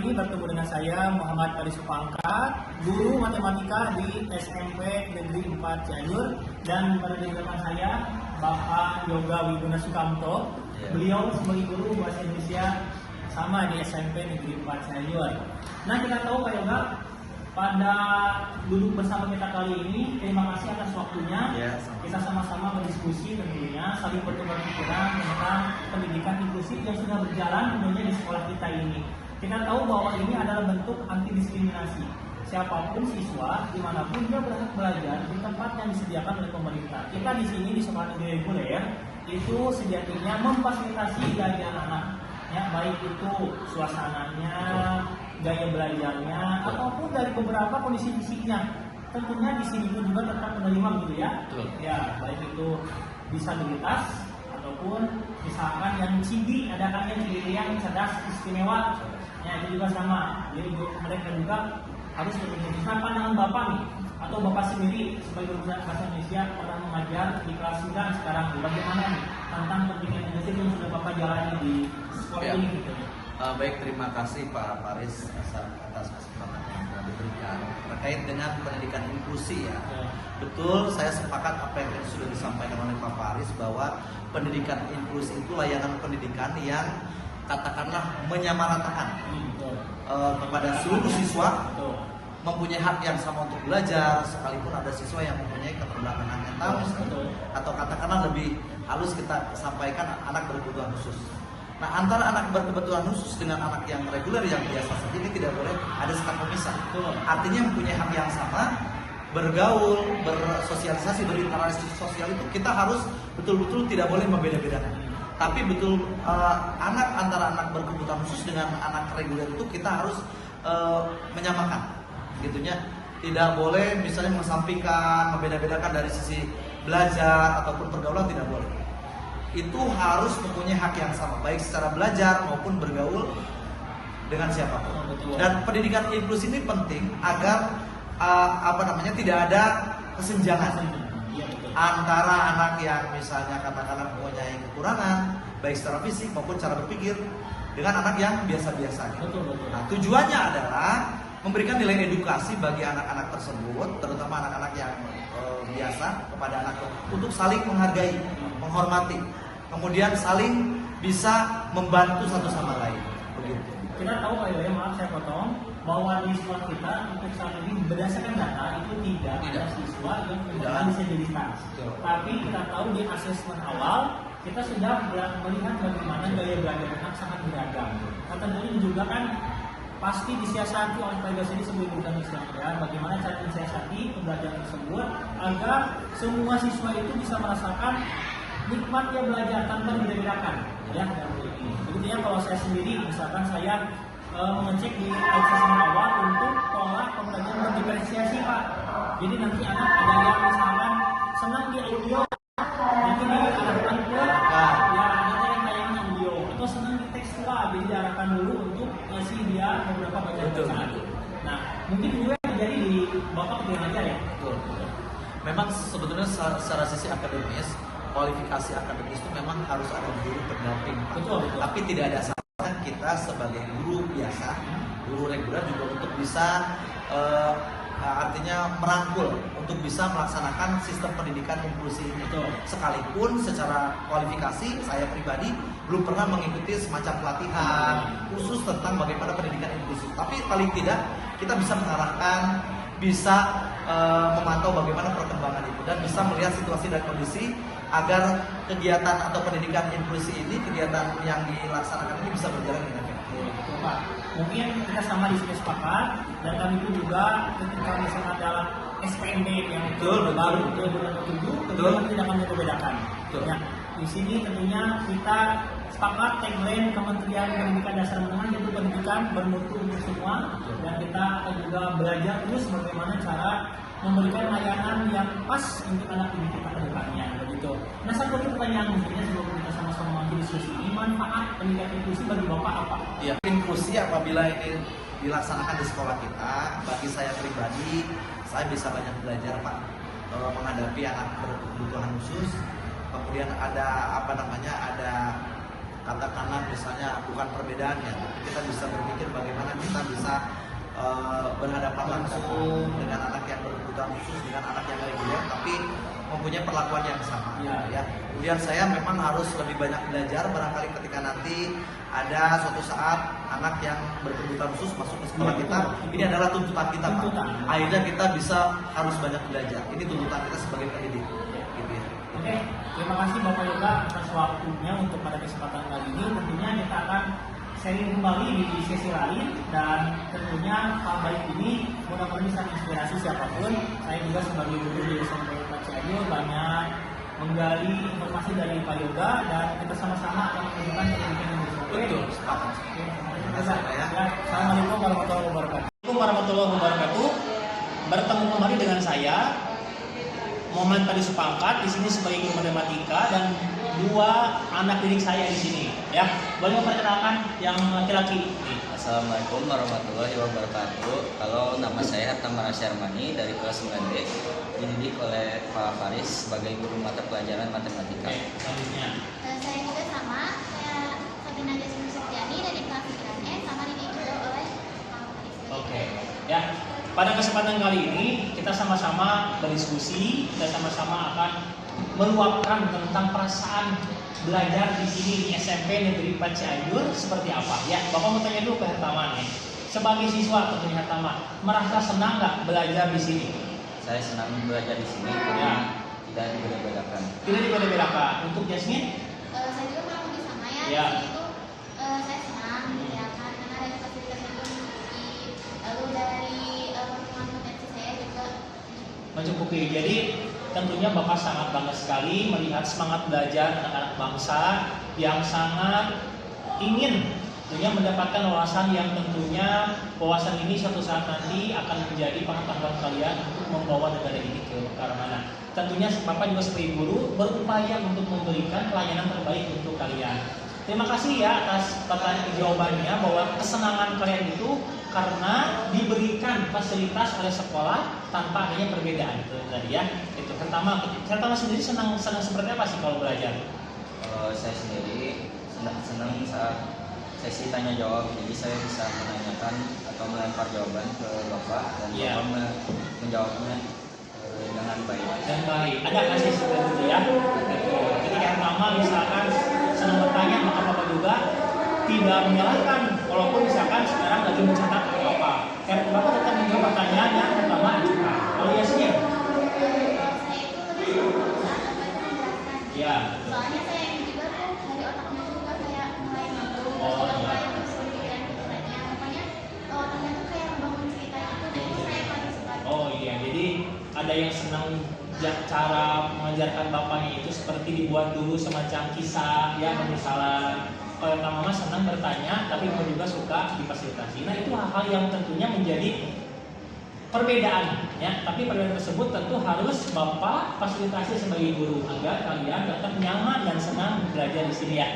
ini bertemu dengan saya Muhammad Faris Supangkat, guru matematika di SMP Negeri 4 Cianjur, dan berada di depan saya Bapak Yoga Wiguna Sukamto. Beliau sebagai guru bahasa Indonesia sama di SMP Negeri 4 Cianjur. Nah, kita tahu Pak Yoga, pada duduk bersama kita kali ini, terima kasih atas waktunya. Kita sama-sama berdiskusi tentunya, saling bertukar pikiran tentang pendidikan inklusif yang sudah berjalan tentunya di sekolah kita ini. Kita tahu bahwa ini adalah bentuk anti diskriminasi. Siapapun siswa, dimanapun dia berhak belajar di tempat yang disediakan oleh pemerintah. Kita di sini di sekolah negeri reguler itu sejatinya memfasilitasi gaya anak-anak, ya, baik itu suasananya, gaya belajarnya, ataupun dari beberapa kondisi fisiknya. Tentunya di sini pun juga tetap menerima gitu ya. Ya, baik itu disabilitas ataupun misalkan yang cibi, ada kan yang cerdas istimewa. Ya, itu juga sama. Jadi mereka juga harus memiliki pandangan Bapak nih, atau Bapak sendiri sebagai guru bahasa Indonesia pernah mengajar di kelas 9 sekarang, bagaimana nih tentang pendidikan inklusif yang sudah Bapak jalani di sekolah ini gitu. Baik, terima kasih Pak Faris atas kesempatan yang telah diberikan terkait dengan pendidikan inklusi ya. Betul, saya sepakat apa yang sudah disampaikan oleh Pak Faris bahwa pendidikan inklusi itu layanan pendidikan yang katakanlah menyamaratakan kepada seluruh siswa mempunyai hak yang sama untuk belajar, sekalipun ada siswa yang mempunyai keterbelakangan mental atau katakanlah lebih halus kita sampaikan anak berkebutuhan khusus. Nah, antara anak berkebutuhan khusus dengan anak yang reguler yang biasa saja ini tidak boleh ada sekat pemisah. Artinya mempunyai hak yang sama, bergaul, bersosialisasi, berinteraksi sosial itu kita harus betul-betul tidak boleh membeda-bedakan. Tapi betul antara anak berkebutuhan khusus dengan anak reguler itu kita harus menyamakan. Gitunya, tidak boleh misalnya mengesampingkan, membeda-bedakan dari sisi belajar ataupun pergaulan, tidak boleh. Itu harus mempunyai hak yang sama, baik secara belajar maupun bergaul dengan siapapun. Dan pendidikan inklusi ini penting agar tidak ada kesenjangan antara anak yang misalnya katakanlah mempunyai kekurangan baik secara fisik maupun cara berpikir dengan anak yang biasa-biasa. Nah, tujuannya adalah memberikan nilai edukasi bagi anak-anak tersebut, terutama anak-anak yang biasa, kepada anak untuk saling menghargai, menghormati, kemudian saling bisa membantu satu sama lain. Begitu. Kita tahu Pak Yoga, maaf saya potong, bahwa di sekolah kita untuk saat ini berdasarkan data itu tidak ada siswa yang memiliki disabilitas. Tapi kita tahu di asesmen awal kita sudah melihat bagaimana gaya belajar anak sangat beragam. Nah, tentunya juga kan pasti disiasati oleh Pak Yoga sendiri sebagai guru Islam, bagaimana cara mensiasati pembelajaran tersebut agar semua siswa itu bisa merasakan nikmatnya belajar tanpa dibedakan. Ya, begitu ya. Kalau saya sendiri, misalkan saya mengecek di asesmen awal untuk pola pembelajaran berdiferensiasi Pak. Jadi nanti anak ada yang misalkan senang di audio, nanti diarahkan ke ya ada yang kayaknya audio, atau senang di tekstual, jadi diarahkan dulu untuk ngasih dia beberapa bacaan. Nah, mungkin juga terjadi di Bapak pengajar ya. Memang sebetulnya secara sisi akademis, kualifikasi akademis itu memang harus ada guru pendamping. Betul. Tapi tidak ada salahnya kita sebagai guru biasa, guru reguler juga untuk bisa artinya merangkul untuk bisa melaksanakan sistem pendidikan inklusi ini. Sekalipun secara kualifikasi saya pribadi belum pernah mengikuti semacam pelatihan khusus tentang bagaimana pendidikan inklusi. Tapi paling tidak kita bisa mengarahkan, bisa memantau bagaimana perkembangan itu dan bisa melihat situasi dan kondisi agar kegiatan atau pendidikan inklusi ini, kegiatan yang dilaksanakan ini bisa berjalan dengan efektif. Pak, mungkin kita sama di sini sepakat, dan kami itu juga ketika misalnya dalam SPMB yang baru itu tentunya tidak akan membedakan. Ya, di sini tentunya kita sepakat tagline Kementerian Pendidikan Dasar Menengah yaitu pendidikan bermutu untuk semua, dan kita akan juga belajar terus bagaimana cara memberikan layanan yang pas untuk anak didik kita ke depannya begitu. Nah, satu pertanyaan mungkinnya sebelum kita sama-sama diskusi ini, manfaat pendidikan inklusi bagi Bapak apa? Ya, inklusi apabila ini dilaksanakan di sekolah kita, bagi saya pribadi, saya bisa banyak belajar Pak menghadapi anak berkebutuhan khusus. Kemudian ada katakanlah misalnya bukan perbedaannya, kita bisa berpikir bagaimana kita bisa berhadapan langsung dengan anak yang berkebutuhan khusus, dengan anak yang reguler, tapi mempunyai perlakuan yang sama. Ya. Kemudian saya memang harus lebih banyak belajar barangkali ketika nanti ada suatu saat anak yang berkebutuhan khusus masuk ke sekolah kita. Ini adalah tuntutan kita, Pak. Akhirnya kita bisa harus banyak belajar. Ini tuntutan kita sebagai pendidik. Gitu ya. Oke, terima kasih Bapak Yoga atas waktunya untuk pada kesempatan kali ini. Tentunya kita akan sharing kembali di sesi lain, dan tentunya hal baik ini mudah-mudahan bisa menginspirasi siapapun. Saya juga sebagai guru di SMP Cianjur banyak menggali informasi dari Pak Yoga, dan kita sama-sama akan menunjukkan pendidikan yang berbeda. Betul, sepakat. Assalamualaikum warahmatullahi wabarakatuh. Assalamualaikum warahmatullahi wabarakatuh. Bertemu kembali dengan saya Muhammad Padi Supangkat di sini sebagai guru matematika, dan dua anak didik saya di sini. Ya, boleh memperkenalkan yang laki-laki. Assalamualaikum warahmatullahi wabarakatuh. Kalau nama saya Hatta Marasyarmani dari kelas 9D, dididik oleh Pak Faris sebagai guru mata pelajaran matematika. Oke, selanjutnya. Saya juga sama, saya Sabina Jasmine Septiani dari kelas 9E, sama dididik juga oleh Pak Faris. Oke, ya. Pada kesempatan kali ini kita sama-sama berdiskusi, kita sama-sama akan meluapkan tentang perasaan belajar di sini di SMP Negeri 4 Cianjur seperti apa. Ya, Bapak mau tanya dulu ke Hertama nih. Sebagai siswa tentunya Hertama, merasa senang nggak belajar di sini? Saya senang belajar di sini karena tidak dibeda-bedakan. Tidak dibeda-bedakan. Untuk Jasmine? Saya juga kurang lebih sama ya. Ya. Di sini tuh saya senang ya kan, karena dari fasilitas yang mencukupi, lalu dari pertemuan potensi saya juga Mencukupi. Jadi tentunya Bapak sangat bangga sekali melihat semangat belajar anak-anak bangsa yang sangat ingin tentunya mendapatkan wawasan yang tentunya wawasan ini suatu saat nanti akan menjadi pengetahuan kalian untuk membawa negara ini ke arah mana. Tentunya Bapak juga sebagai guru berupaya untuk memberikan pelayanan terbaik untuk kalian. Terima kasih ya atas pertanyaan jawabannya, bahwa kesenangan kalian itu karena diberikan fasilitas oleh sekolah tanpa adanya perbedaan. Itu tadi ya. Itu pertama sendiri senang seperti apa sih kalau belajar? Saya sendiri senang saat sesi tanya jawab, jadi saya bisa menanyakan atau melempar jawaban ke Bapak dan Bapak menjawabnya dengan baik. Dan baik, ada kasih seperti itu ya. Ketika yang pertama misalkan senang bertanya, maka Bapak juga tidak menyalahkan, walaupun misalkan sekarang lagi mencatat atau apa. Karena Bapak tetap menjawab pertanyaannya pertama juga. Kalau Yasmin? kalau saya itu lebih suka saat Bapak itu menjelaskan. Ya. Soalnya saya yang juga tuh dari otaknya juga kayak mulai nyambung, terus juga mulai terus berpikiran pikirannya. Makanya otaknya tuh kayak bangun cerita gitu, jadi itu saya paling suka. Oh iya, jadi ada yang senang cara mengajarkan bapaknya itu seperti dibuat dulu semacam kisah ya, misalnya. Kalau yang mama senang bertanya, tapi Bapak juga suka difasilitasi. Nah itu hal-hal yang tentunya menjadi perbedaan ya, tapi perbedaan tersebut tentu harus Bapak fasilitasi sebagai guru agar kalian tetap nyaman dan senang belajar di sini ya.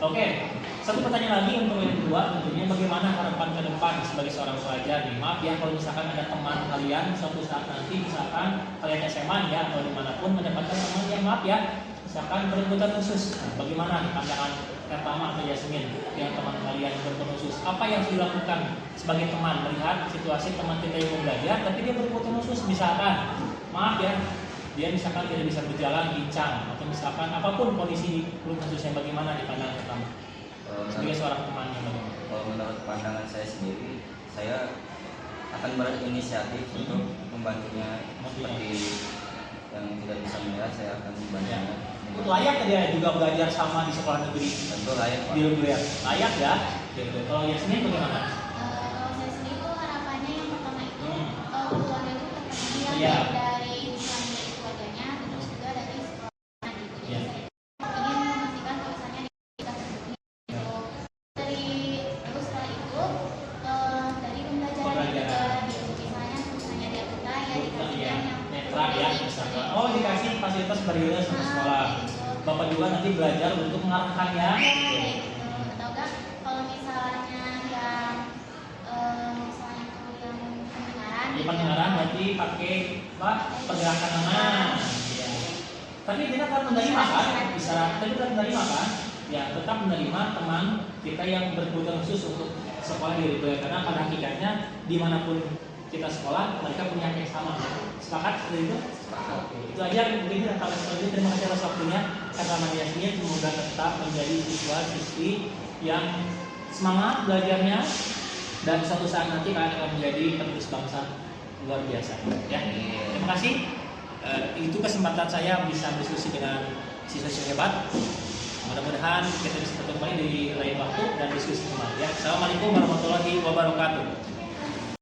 Oke, satu pertanyaan lagi untuk yang kedua, tentunya bagaimana harapan ke depan sebagai seorang pelajar nih? Maaf ya kalau misalkan ada teman kalian suatu saat nanti misalkan kalian SMA ya atau dimanapun mendapatkan teman yang maaf ya misalkan berkebutuhan khusus. Nah, bagaimana nih pandangan Pertama atau Yasmin yang teman kalian berkebutuhan khusus? Apa yang harus dilakukan sebagai teman melihat situasi teman kita yang mau belajar tapi dia berkebutuhan khusus, misalkan maaf ya dia misalkan tidak bisa berjalan pincang atau misalkan apapun kondisi kebutuhan khususnya, bagaimana di pandangan pertama sebagai seorang temannya? Bagaimana? Kalau menurut pandangan saya sendiri, saya akan berinisiatif untuk membantunya seperti yang tidak bisa melihat, saya akan membantunya. Layak dia juga belajar sama di sekolah negeri? Tentu layak, Pak. Di negeri layak ya. Gitu. Kalau Yasmin bagaimana? Kalau saya sendiri tuh harapannya yang pertama itu keluarga itu terpenuhi ya, Iya. dari misalnya dari keluarganya, terus juga dari sekolahnya gitu. Jadi Iya. saya ingin memastikan kalau misalnya kita terpenuhi gitu. Terus setelah itu dari pembelajaran juga gitu. Misalnya di Akuta ya dikasihkan yang Netra ya misalkan. Oh dikasih fasilitas beriris sama sekolah. Bapak juga nanti belajar untuk mengarahkannya. Atau enggak kalau misalnya yang misalnya yang pendengaran Di pendengaran berarti pakai apa? Pergerakan tangan. Ya. Tapi kita kan menerima kan? Bisa. Tapi kita menerima kan? ya tetap menerima teman kita yang berkebutuhan khusus untuk sekolah di Ridho, karena pada hakikatnya dimanapun kita sekolah mereka punya hak yang sama. Sepakat seperti itu? Oke, itu aja mungkin kalau seperti itu. Terima kasih atas waktunya Kak Yasmin, semoga tetap menjadi siswa-siswi yang semangat belajarnya dan suatu saat nanti kalian akan menjadi penerus bangsa luar biasa ya. Terima kasih. Itu kesempatan saya bisa diskusi dengan siswa-siswa hebat. Mudah-mudahan kita bisa ketemu kembali di lain waktu dan diskusi kembali ya. Assalamualaikum warahmatullahi wabarakatuh.